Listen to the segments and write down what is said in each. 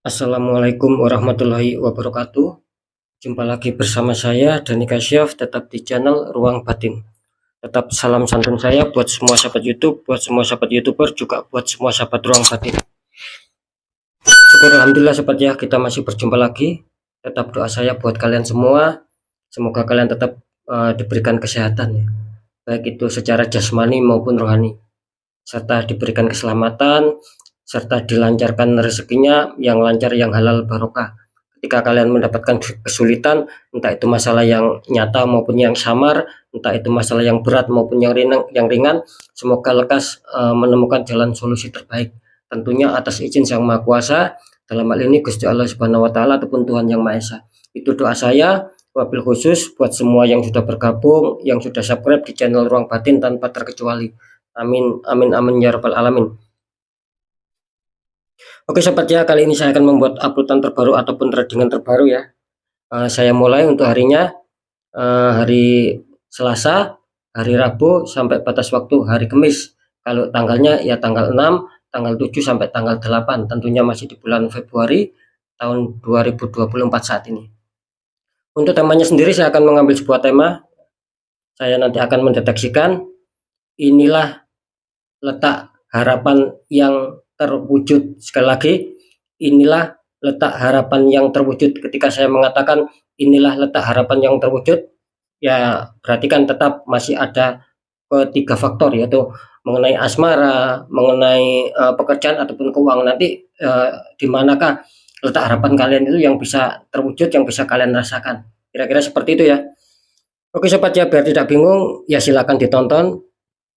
Assalamualaikum warahmatullahi wabarakatuh. Jumpa lagi bersama saya Dani Kasyaf, tetap di channel Ruang Batin. Tetap salam santun saya buat semua sahabat YouTube, buat semua sahabat YouTuber, juga buat semua sahabat Ruang Batin. Syukur alhamdulillah sahabat ya, kita masih berjumpa lagi. Tetap doa saya buat kalian semua, semoga kalian tetap diberikan kesehatan ya, baik itu secara jasmani maupun rohani, serta diberikan keselamatan, serta dilancarkan rezekinya yang lancar, yang halal barokah. Ketika kalian mendapatkan kesulitan, entah itu masalah yang nyata maupun yang samar, entah itu masalah yang berat maupun yang ringan, semoga lekas menemukan jalan solusi terbaik. Tentunya atas izin Sang Maha Kuasa, dalam hal ini Gusti Allah Subhanahu wa taala ataupun Tuhan Yang Maha Esa. Itu doa saya wabil khusus buat semua yang sudah bergabung, yang sudah subscribe di channel Ruang Batin tanpa terkecuali. Amin, amin, amin ya rabbal alamin. Oke sobat ya, kali ini saya akan membuat uploadan terbaru ataupun tradingan terbaru ya. Saya mulai untuk harinya hari Selasa, hari Rabu sampai batas waktu hari Kamis. Kalau tanggalnya ya tanggal 6, tanggal 7 sampai tanggal 8, tentunya masih di bulan Februari tahun 2024 saat ini. Untuk temanya sendiri saya akan mengambil sebuah tema. Saya nanti akan mendeteksikan inilah letak harapan yang terwujud. Sekali lagi, inilah letak harapan yang terwujud. Ketika saya mengatakan inilah letak harapan yang terwujud, ya berarti kan tetap masih ada ketiga faktor, yaitu mengenai asmara, mengenai pekerjaan ataupun keuangan. Nanti di manakah letak harapan kalian itu yang bisa terwujud, yang bisa kalian rasakan. Kira-kira seperti itu ya. Oke sobat ya, biar tidak bingung ya silakan ditonton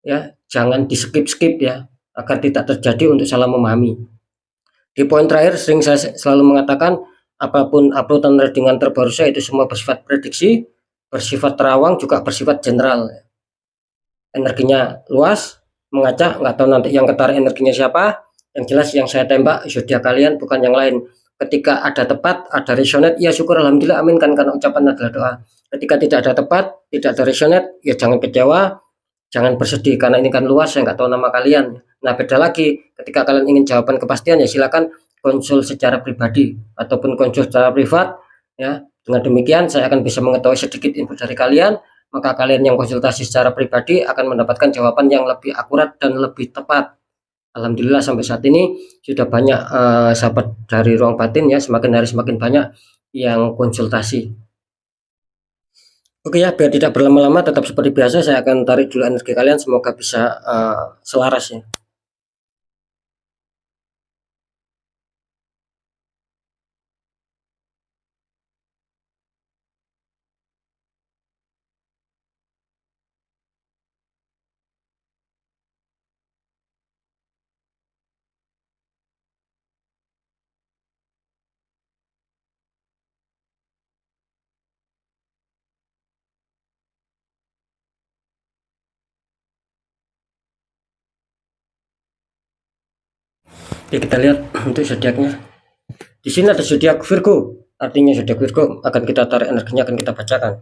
ya, jangan di skip-skip ya, agar tidak terjadi untuk salah memahami. Di poin terakhir sering saya selalu mengatakan apapun uploadan tradingan terbaru saya itu semua bersifat prediksi, bersifat terawang, juga bersifat general. Energinya luas, mengacak, nggak tahu nanti yang ketarik energinya siapa. Yang jelas yang saya tembak zodiak kalian, bukan yang lain. Ketika ada tepat, ada resonate, ya syukur alhamdulillah amin kan, karena ucapan adalah doa. Ketika tidak ada tepat, tidak ada resonate, ya jangan kecewa, jangan bersedih, karena ini kan luas, saya nggak tahu nama kalian. Nah beda lagi, ketika kalian ingin jawaban kepastian ya silakan konsul secara pribadi ataupun konsul secara privat ya. Dengan demikian saya akan bisa mengetahui sedikit info dari kalian, maka kalian yang konsultasi secara pribadi akan mendapatkan jawaban yang lebih akurat dan lebih tepat. Alhamdulillah sampai saat ini sudah banyak sahabat dari Ruang Batin ya, semakin hari semakin banyak yang konsultasi. Oke ya, biar tidak berlama-lama, tetap seperti biasa saya akan tarik dulu energi kalian, semoga bisa selaras ya. Oke, kita lihat untuk zodiaknya. Di sini ada zodiak Virgo, artinya zodiak Virgo akan kita tarik energinya, akan kita bacakan.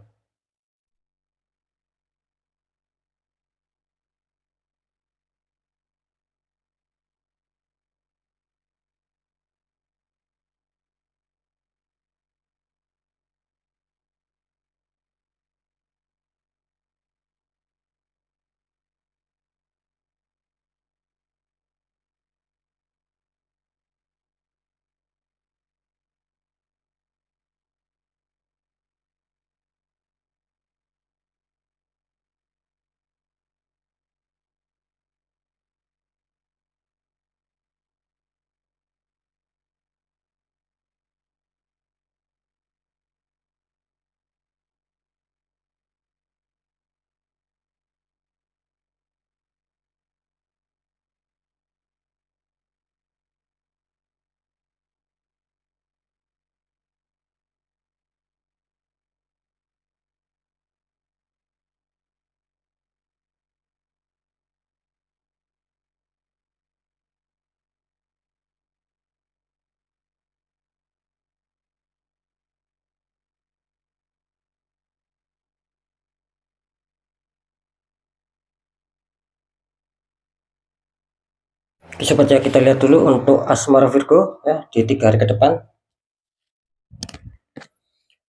Seperti yang kita lihat dulu untuk asmara Virgo ya di 3 hari ke depan.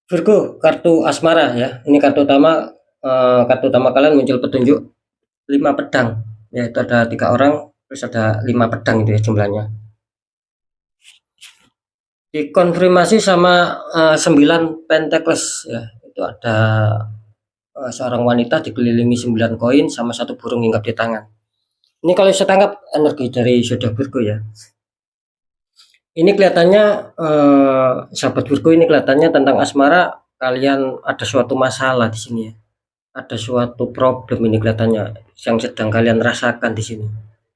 Virgo, kartu asmara ya. Ini kartu utama kalian muncul petunjuk 5 pedang. Yaitu ada 3 orang, terus ada 5 pedang itu ya jumlahnya. Dikonfirmasi sama 9 Pentacles ya. Itu ada seorang wanita dikelilingi 9 koin sama 1 burung hinggap di tangan. Ini kalau saya tangkap energi dari zodiak Virgo ya. Ini kelihatannya sahabat Virgo, ini kelihatannya tentang asmara kalian ada suatu masalah di sini ya. Ada suatu problem ini kelihatannya yang sedang kalian rasakan di sini.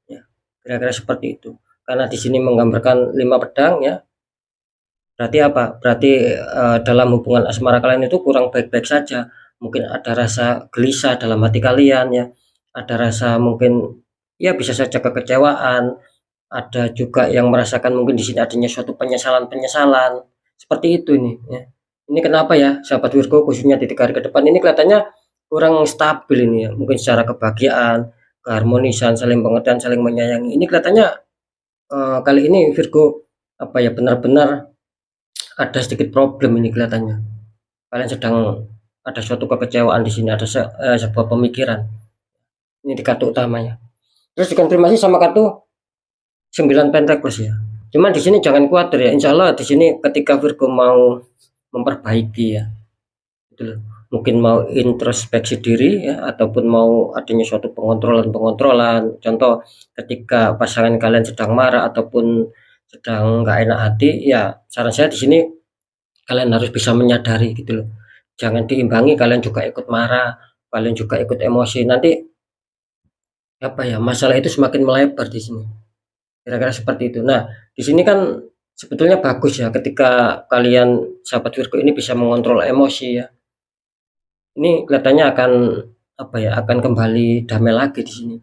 Ya, kira-kira seperti itu. Karena di sini menggambarkan 5 pedang ya. Berarti apa? Berarti dalam hubungan asmara kalian itu kurang baik-baik saja. Mungkin ada rasa gelisah dalam hati kalian ya. Ada rasa mungkin ya bisa saja kekecewaan, ada juga yang merasakan mungkin di sini adanya suatu penyesalan-penyesalan seperti itu ini ya. Ini kenapa ya sahabat Virgo khususnya di 3 hari ke depan ini kelihatannya kurang stabil ini ya, mungkin secara kebahagiaan, keharmonisan, saling pengertian, saling menyayangi. Ini kelihatannya kali ini Virgo apa ya benar-benar ada sedikit problem ini kelihatannya. Kalian sedang ada suatu kekecewaan di sini, ada sebuah pemikiran. Ini di kartu utamanya. Terus dikonfirmasi sama kartu 9 Pentacles ya. Cuman di sini jangan khawatir ya. Insya Allah di sini ketika Virgo mau memperbaiki ya, gitu loh. Mungkin mau introspeksi diri ya, ataupun mau adanya suatu pengontrolan. Contoh ketika pasangan kalian sedang marah ataupun sedang nggak enak hati, ya saran saya di sini kalian harus bisa menyadari gitu loh. Jangan diimbangi kalian juga ikut marah, kalian juga ikut emosi. Nanti apa ya masalah itu semakin melebar di sini. Kira-kira seperti itu. Nah, di sini kan sebetulnya bagus ya ketika kalian sahabat Virgo ini bisa mengontrol emosi ya. Ini kelihatannya akan apa ya, akan kembali damai lagi di sini.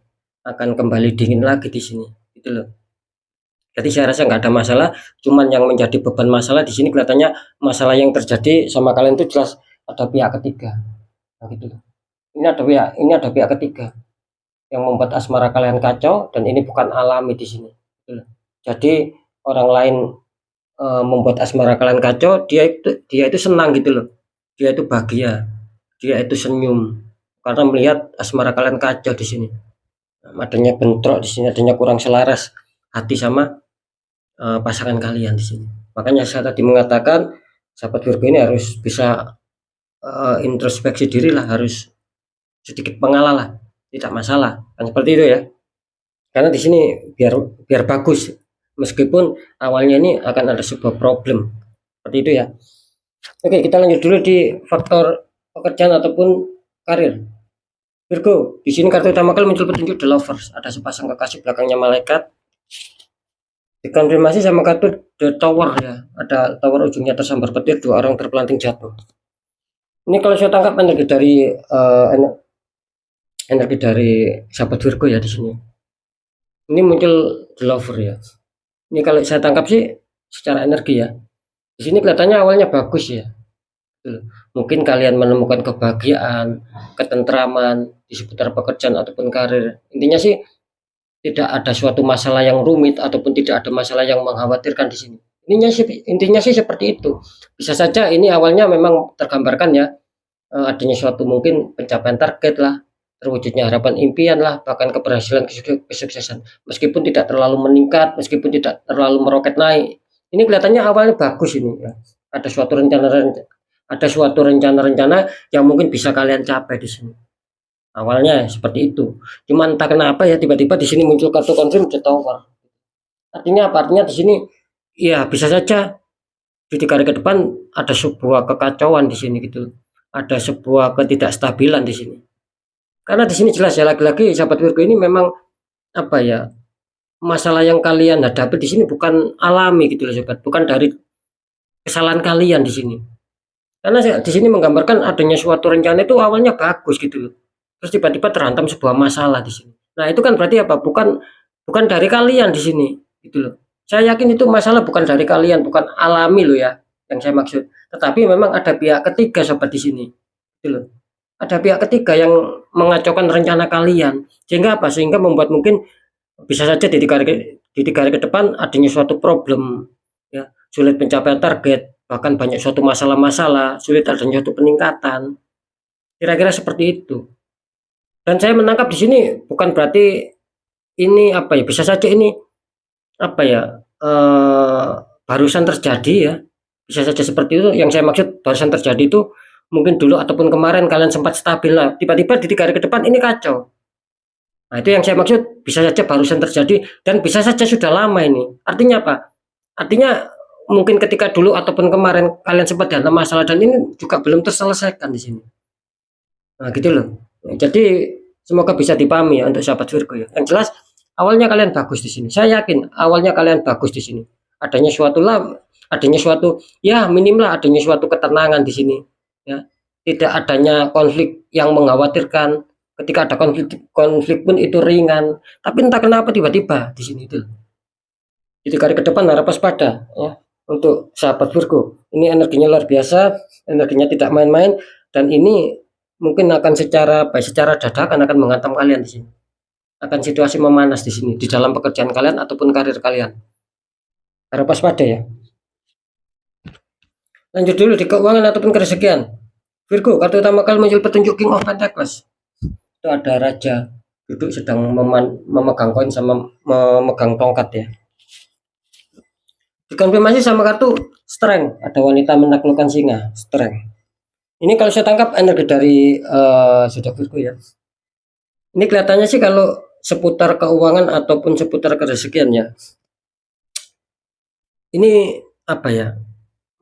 Akan kembali dingin lagi di sini. Gitu loh. Jadi saya rasa nggak ada masalah, cuman yang menjadi beban masalah di sini kelihatannya masalah yang terjadi sama kalian itu jelas ada pihak ketiga. Nah, gitu loh. Ini ada pihak ketiga yang membuat asmara kalian kacau dan ini bukan alami di sini. Gitu loh. Jadi orang lain membuat asmara kalian kacau, dia itu senang gitu loh. Dia itu bahagia, dia itu senyum karena melihat asmara kalian kacau di sini. Adanya bentrok di sini, adanya kurang selaras hati sama pasangan kalian di sini. Makanya saya tadi mengatakan sahabat Virgo ini harus bisa introspeksi diri lah, harus sedikit mengalah lah, tidak masalah. Kan seperti itu ya. Karena di sini biar bagus. Meskipun awalnya ini akan ada sebuah problem. Seperti itu ya. Oke, kita lanjut dulu di faktor pekerjaan ataupun karir. Virgo, di sini kartu utama kalian muncul petunjuk The Lovers. Ada sepasang kekasih belakangnya malaikat. Dikonfirmasi sama kartu The Tower ya. Ada tower ujungnya tersambar petir, 2 orang terpelanting jatuh. Ini kalau saya tangkap energi dari sahabat Virgo ya di sini. Ini muncul The Lover ya. Ini kalau saya tangkap sih secara energi ya. Di sini kelihatannya awalnya bagus ya. Mungkin kalian menemukan kebahagiaan, ketentraman di seputar pekerjaan ataupun karir. Intinya sih tidak ada suatu masalah yang rumit ataupun tidak ada masalah yang mengkhawatirkan di sini. Intinya sih seperti itu. Bisa saja ini awalnya memang tergambarkan ya adanya suatu mungkin pencapaian target lah, terwujudnya harapan impian lah, bahkan keberhasilan kesuksesan. Meskipun tidak terlalu meningkat, meskipun tidak terlalu meroket naik. Ini kelihatannya awalnya bagus ini ya. Ada suatu rencana-rencana yang mungkin bisa kalian capai di sini. Awalnya seperti itu. Cuman entah kenapa ya tiba-tiba di sini muncul kartu confirm The Tower. Artinya apa? Artinya di sini ya bisa saja di 3 hari ke depan ada sebuah kekacauan di sini gitu. Ada sebuah ketidakstabilan di sini. Karena di sini jelas ya lagi-lagi sahabat Virgo ini memang apa ya? Masalah yang kalian hadapi di sini bukan alami gitu loh sobat, bukan dari kesalahan kalian di sini. Karena di sini menggambarkan adanya suatu rencana itu awalnya bagus gitu loh. Terus tiba-tiba terhantam sebuah masalah di sini. Nah, itu kan berarti apa? Bukan dari kalian di sini gitu loh. Saya yakin itu masalah bukan dari kalian, bukan alami loh ya yang saya maksud. Tetapi memang ada pihak ketiga sobat di sini. Gitu loh. Ada pihak ketiga yang mengacaukan rencana kalian. Sehingga apa? Sehingga membuat mungkin Bisa saja di 3 hari ke depan adanya suatu problem, ya, sulit pencapaian target, bahkan banyak suatu masalah-masalah, sulit adanya suatu peningkatan, kira-kira seperti itu. Dan saya menangkap di sini bukan berarti ini apa ya, bisa saja ini apa ya, barusan terjadi ya, bisa saja seperti itu. Yang saya maksud barusan terjadi itu mungkin dulu ataupun kemarin kalian sempat stabil lah, tiba-tiba di 3 hari ke depan ini kacau. Nah, itu yang saya maksud, bisa saja barusan terjadi dan bisa saja sudah lama ini. Artinya apa? Artinya mungkin ketika dulu ataupun kemarin kalian sempat ada masalah dan ini juga belum terselesaikan di sini. Nah, gitu loh. Jadi semoga bisa dipahami ya untuk sahabat Virgo ya. Yang jelas awalnya kalian bagus di sini. Saya yakin awalnya kalian bagus di sini. Adanya suatu adanya suatu ya minim lah adanya suatu ketenangan di sini. Ya. Tidak adanya konflik yang mengkhawatirkan. Ketika ada konflik konflik pun itu ringan. Tapi entah kenapa tiba-tiba di sini itu. Jadi kali ke depan harap waspada ya untuk sahabat Virgo. Ini energinya luar biasa, energinya tidak main-main dan ini mungkin akan secara dadakan akan menghantam kalian di sini. Akan situasi memanas di sini di dalam pekerjaan kalian ataupun karir kalian. Harap waspada ya. Lanjut dulu di keuangan ataupun kerezekian. Virgo, kartu utama kalian muncul petunjuk King of Pentacles. Itu ada raja duduk sedang memegang koin sama memegang tongkat ya. Dikonfirmasi sama kartu Strength, ada wanita menaklukkan singa, Strength. Ini kalau saya tangkap energi dari zodiak Virgo ya. Ini kelihatannya sih kalau seputar keuangan ataupun seputar kerezekian ya. Ini apa ya?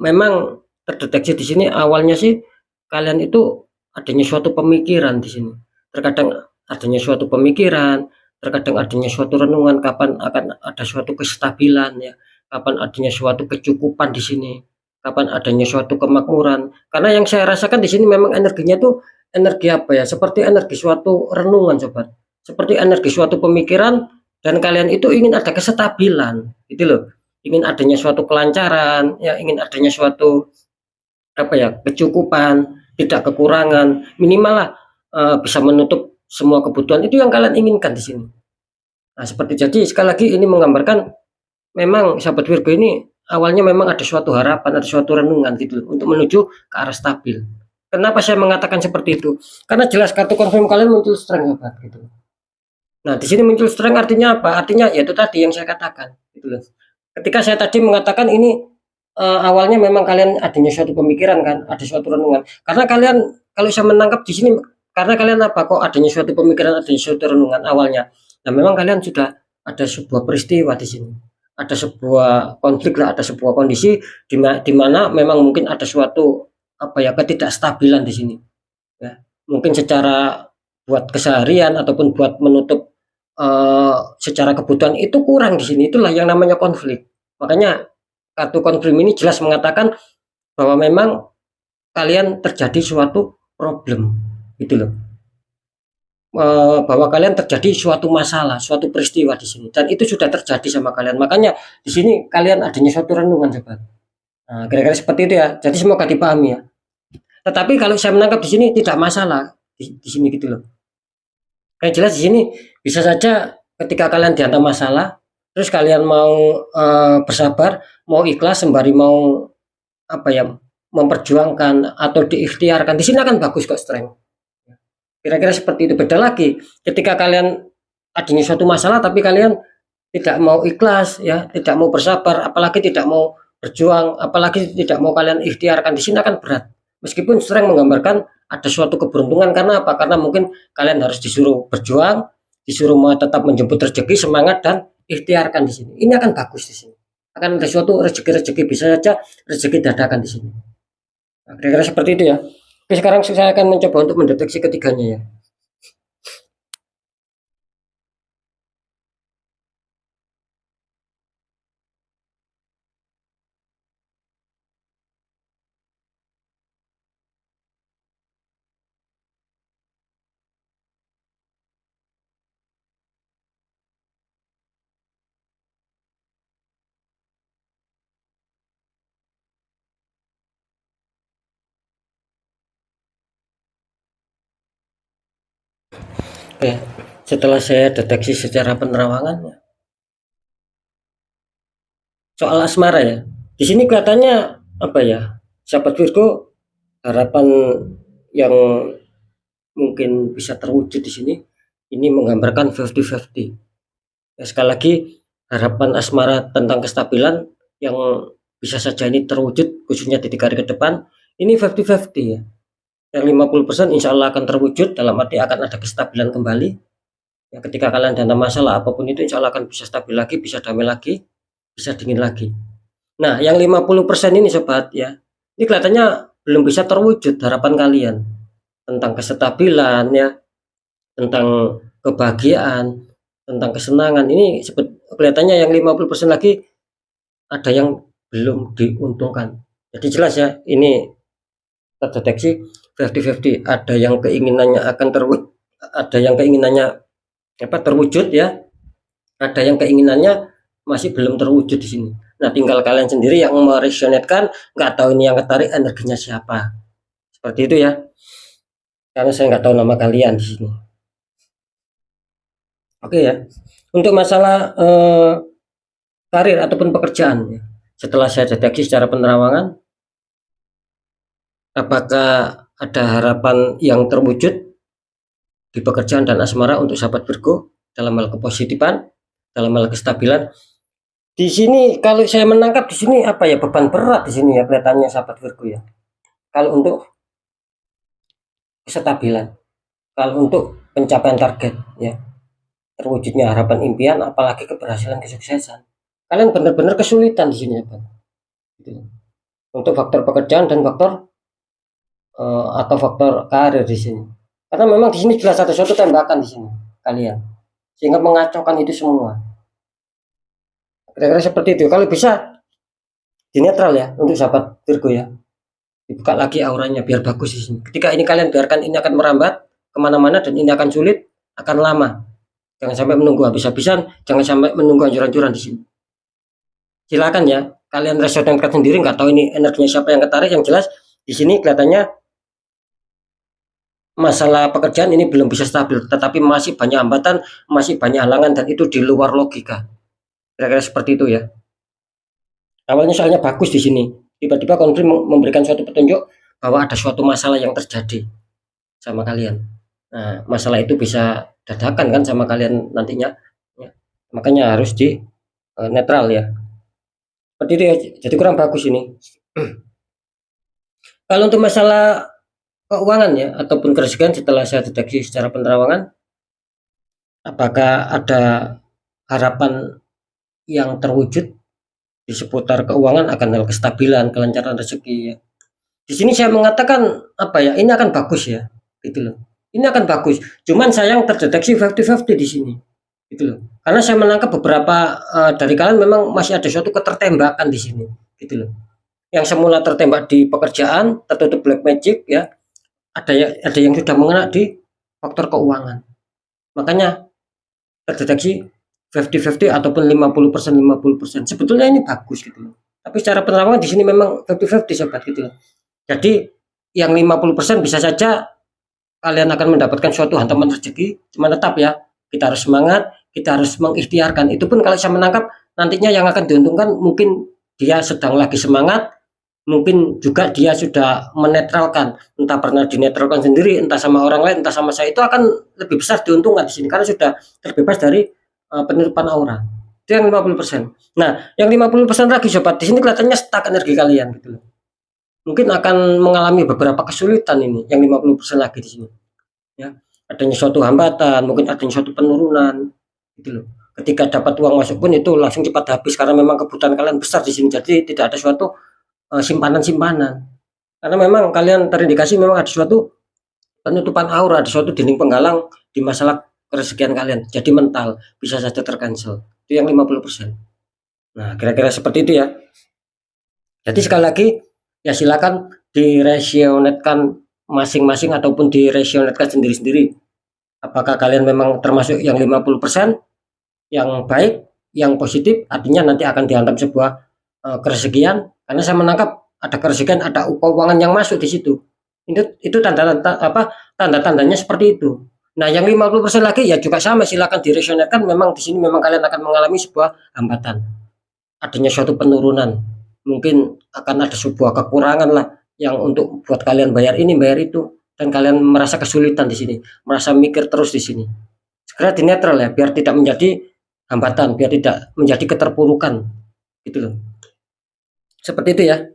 Memang terdeteksi di sini awalnya sih kalian itu adanya suatu pemikiran di sini. Terkadang adanya suatu pemikiran, terkadang adanya suatu renungan kapan akan ada suatu kestabilan ya, kapan adanya suatu kecukupan di sini, kapan adanya suatu kemakmuran. Karena yang saya rasakan di sini memang energinya tuh energi apa ya? Seperti energi suatu renungan sobat. Seperti energi suatu pemikiran dan kalian itu ingin ada kestabilan, gitu loh. Ingin adanya suatu kelancaran, ya ingin adanya suatu apa ya kecukupan, tidak kekurangan, minimal lah bisa menutup semua kebutuhan itu yang kalian inginkan di sini. Nah seperti jadi sekali lagi ini menggambarkan memang sahabat Virgo ini awalnya memang ada suatu harapan, ada suatu renungan gitu untuk menuju ke arah stabil. Kenapa saya mengatakan seperti itu? Karena jelas kartu confirm kalian muncul strength sobat gitu. Nah di sini muncul strength artinya apa? Artinya yaitu tadi yang saya katakan gitu loh. Ketika saya tadi mengatakan ini awalnya memang kalian adanya suatu pemikiran kan, ada suatu renungan. Karena kalian kalau saya menangkap di sini karena kalian apa kok adanya suatu pemikiran, adanya suatu renungan awalnya. Nah, memang kalian sudah ada sebuah peristiwa di sini. Ada sebuah konflik lah, ada sebuah kondisi di mana memang mungkin ada suatu apa ya ketidakstabilan di sini. Ya. Mungkin secara buat keseharian ataupun buat menutup secara kebutuhan itu kurang di sini. Itulah yang namanya konflik. Makanya kartu confirm ini jelas mengatakan bahwa memang kalian terjadi suatu problem gitu loh. Bahwa kalian terjadi suatu masalah, suatu peristiwa di sini dan itu sudah terjadi sama kalian. Makanya di sini kalian adanya suatu renungan sobat. Nah, kira-kira seperti itu ya. Jadi semoga dipahami ya. Tetapi kalau saya menangkap di sini tidak masalah di sini gitu loh. Kayak jelas di sini bisa saja ketika kalian dihantam masalah, terus kalian mau bersabar, mau ikhlas sembari mau apa ya memperjuangkan atau diikhtiarkan di sini akan bagus kok strength. Kira-kira seperti itu. Beda lagi ketika kalian adanya suatu masalah tapi kalian tidak mau ikhlas ya, tidak mau bersabar, apalagi tidak mau berjuang, apalagi tidak mau kalian ikhtiarkan di sini akan berat. Meskipun strength menggambarkan ada suatu keberuntungan karena apa? Karena mungkin kalian harus disuruh berjuang, disuruh mau tetap menjemput rezeki, semangat dan ikhtiarkan di sini. Ini akan bagus di sini. Akan ada suatu rezeki-rezeki bisa saja rezeki dadakan di sini. Nah, kira-kira seperti itu ya. Oke, sekarang saya akan mencoba untuk mendeteksi ketiganya ya. Oke. setelah saya deteksi secara penerawangan soal asmara ya. Di sini kelihatannya apa ya? Sahabat Virgo, harapan yang mungkin bisa terwujud di sini ini menggambarkan 50-50. Ya, sekali lagi harapan asmara tentang kestabilan yang bisa saja ini terwujud khususnya di 3 hari ke depan ini 50-50 ya. Yang 50% insya Allah akan terwujud, dalam arti akan ada kestabilan kembali. Ya, ketika kalian ada masalah apapun itu insya Allah akan bisa stabil lagi, bisa damai lagi, bisa dingin lagi. Nah, yang 50% ini sobat ya, ini kelihatannya belum bisa terwujud harapan kalian tentang kestabilan ya, tentang kebahagiaan, tentang kesenangan. Ini kelihatannya yang 50% lagi ada yang belum diuntungkan. Jadi jelas ya, ini terdeteksi 50-50. Ada yang keinginannya akan terwujud, ada yang keinginannya terwujud ya, ada yang keinginannya masih belum terwujud di sini. Nah, tinggal kalian sendiri yang meresonetkan, nggak tahu ini yang ketarik energinya siapa. Seperti itu ya. Karena saya nggak tahu nama kalian di sini. Oke ya. Untuk masalah karir ataupun pekerjaan ya. Setelah saya deteksi secara penerawangan, apakah ada harapan yang terwujud di pekerjaan dan asmara untuk sahabat Virgo dalam hal kepositifan, dalam hal kestabilan? Di sini kalau saya menangkap di sini apa ya, beban berat di sini ya kelihatannya sahabat Virgo ya. Kalau untuk kestabilan, kalau untuk pencapaian target ya, terwujudnya harapan impian, apalagi keberhasilan kesuksesan, kalian benar-benar kesulitan di sini ya Bang. Gitu. Untuk faktor pekerjaan dan faktor atau faktor karir di sini. Karena memang di sini jelas ada suatu tembakan di sini kalian, sehingga mengacaukan itu semua. Kira-kira seperti itu. Kalau bisa di netral ya untuk sahabat Virgo ya, dibuka lagi auranya biar bagus di sini. Ketika ini kalian biarkan ini akan merambat kemana-mana dan ini akan sulit, akan lama. Jangan sampai menunggu habis-habisan, jangan sampai menunggu hancur-hancuran di sini. Silakan ya, kalian resonankan sendiri, nggak tahu ini energinya siapa yang ketarik. Yang jelas di sini kelihatannya masalah pekerjaan ini belum bisa stabil, tetapi masih banyak hambatan, masih banyak halangan, dan itu di luar logika. Kira-kira seperti itu ya. Awalnya soalnya bagus di sini, tiba-tiba konflik memberikan suatu petunjuk bahwa ada suatu masalah yang terjadi sama kalian. Nah, masalah itu bisa dadakan kan sama kalian nantinya. Ya. Makanya harus di netral ya. Seperti itu ya. Jadi kurang bagus ini. Kalau untuk masalah keuangan ya ataupun keresahan setelah saya deteksi secara penerawangan, apakah ada harapan yang terwujud di seputar keuangan akan hal kestabilan, kelancaran rezeki ya. Di sini saya mengatakan apa ya, ini akan bagus ya, gitu loh. Ini akan bagus. Cuman sayang terdeteksi 50-50 di sini, gitu loh. Karena saya menangkap beberapa dari kalian memang masih ada suatu ketertembakan di sini, gitu loh. Yang semula tertembak di pekerjaan, tertutup black magic ya, ada yang sudah mengena di faktor keuangan. Makanya terdeteksi 50-50 ataupun 50% 50%. Sebetulnya ini bagus gitu loh. Tapi secara penerawangan di sini memang 50-50 sobat gitu loh. Jadi yang 50% bisa saja kalian akan mendapatkan suatu hantaman rezeki, cuma tetap ya kita harus semangat, kita harus mengikhtiarkan. Itu pun kalau saya menangkap nantinya yang akan diuntungkan mungkin dia sedang lagi semangat, mungkin juga dia sudah menetralkan, entah pernah dinetralkan sendiri, entah sama orang lain, entah sama saya, itu akan lebih besar diuntungkan di sini karena sudah terbebas dari penirupan aura. Itu yang 50%. Nah, yang 50% lagi sobat, di sini kelihatannya stuck energi kalian gitu loh. Mungkin akan mengalami beberapa kesulitan ini yang 50% lagi di sini. Ya, adanya suatu hambatan, mungkin adanya suatu penurunan gitu loh. Ketika dapat uang masuk pun itu langsung cepat habis karena memang kebutuhan kalian besar di sini. Jadi tidak ada suatu simpanan-simpanan. Karena memang kalian terindikasi memang ada suatu penutupan aura, ada suatu dinding penghalang di masalah kerezekian kalian. Jadi mental bisa saja tercancel. Itu yang 50%. Nah, kira-kira seperti itu ya. Jadi sekali lagi ya silakan diresionetkan masing-masing ataupun diresionetkan sendiri-sendiri. Apakah kalian memang termasuk yang 50% yang baik, yang positif, artinya nanti akan dihantam sebuah kerezekian, karena saya menangkap ada kerezekian, ada keuangan yang masuk di situ. Itu tanda-tandanya seperti itu. Nah, yang 50% lagi ya juga sama, silakan direncanakan. Memang di sini memang kalian akan mengalami sebuah hambatan, adanya suatu penurunan. Mungkin akan ada sebuah kekurangan lah yang untuk buat kalian bayar ini, bayar itu, dan kalian merasa kesulitan di sini, merasa mikir terus di sini. Segera dinetral ya, biar tidak menjadi hambatan, biar tidak menjadi keterpurukan, gitu loh. Seperti itu ya.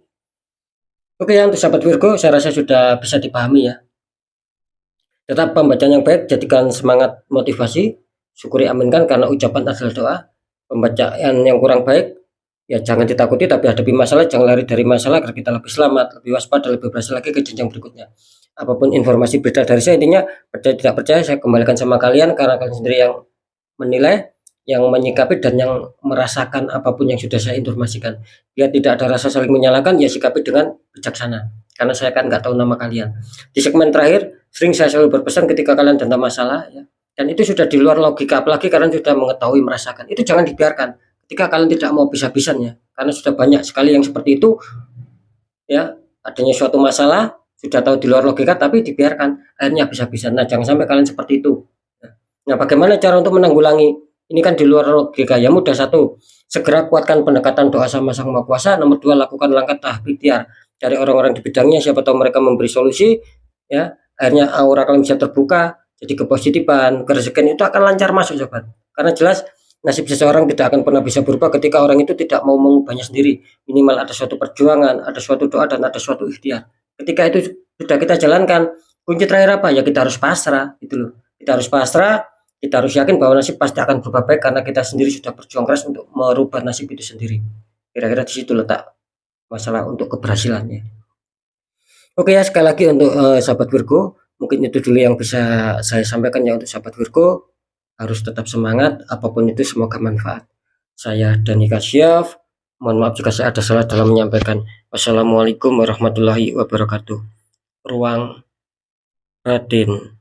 Oke ya, untuk sahabat Virgo, saya rasa sudah bisa dipahami ya. Tetap pembacaan yang baik, jadikan semangat motivasi, syukuri aminkan karena ucapan adalah doa. Pembacaan yang kurang baik, ya jangan ditakuti tapi hadapi masalah, jangan lari dari masalah agar kita lebih selamat, lebih waspada, lebih berhasil lagi ke jenjang berikutnya. Apapun informasi beda dari saya, intinya percaya tidak percaya saya kembalikan sama kalian karena kalian sendiri yang menilai, yang menyikapi dan yang merasakan apapun yang sudah saya informasikan. Biar tidak ada rasa saling menyalahkan, ya sikapi dengan bijaksana. Karena saya kan nggak tahu nama kalian. Di segmen terakhir, sering saya selalu berpesan ketika kalian tentang masalah, ya, dan itu sudah di luar logika, apalagi kalian sudah mengetahui, merasakan, itu jangan dibiarkan. Ketika kalian tidak mau habis-habisan ya, karena sudah banyak sekali yang seperti itu, ya, adanya suatu masalah, sudah tahu di luar logika, tapi dibiarkan, akhirnya habis-habisan. Nah, jangan sampai kalian seperti itu. Nah, bagaimana cara untuk menanggulangi? Ini kan di luar logika. Ya mudah, satu, segera kuatkan pendekatan doa sama Sang Maha Kuasa. Nomor dua, lakukan langkah tahap ikhtiar dari orang-orang di bidangnya. Siapa tahu mereka memberi solusi. Ya, akhirnya aura kalian bisa terbuka. Jadi kepositifan, kerezekian itu akan lancar masuk, sobat. Karena jelas nasib seseorang tidak akan pernah bisa berubah ketika orang itu tidak mau mengubahnya sendiri. Minimal ada suatu perjuangan, ada suatu doa, dan ada suatu ikhtiar. Ketika itu sudah kita jalankan, kunci terakhir apa? Ya kita harus pasrah, gitu loh. Kita harus pasrah, kita harus yakin bahwa nasib pasti akan berubah baik karena kita sendiri sudah berjuang keras untuk merubah nasib itu sendiri. Kira-kira di situ letak masalah untuk keberhasilannya. Oke ya, sekali lagi untuk sahabat Virgo, mungkin itu dulu yang bisa saya sampaikan ya untuk sahabat Virgo. Harus tetap semangat, apapun itu semoga manfaat. Saya Dani Kasyaf, mohon maaf jika saya ada salah dalam menyampaikan. Wassalamualaikum warahmatullahi wabarakatuh. Ruang Raden.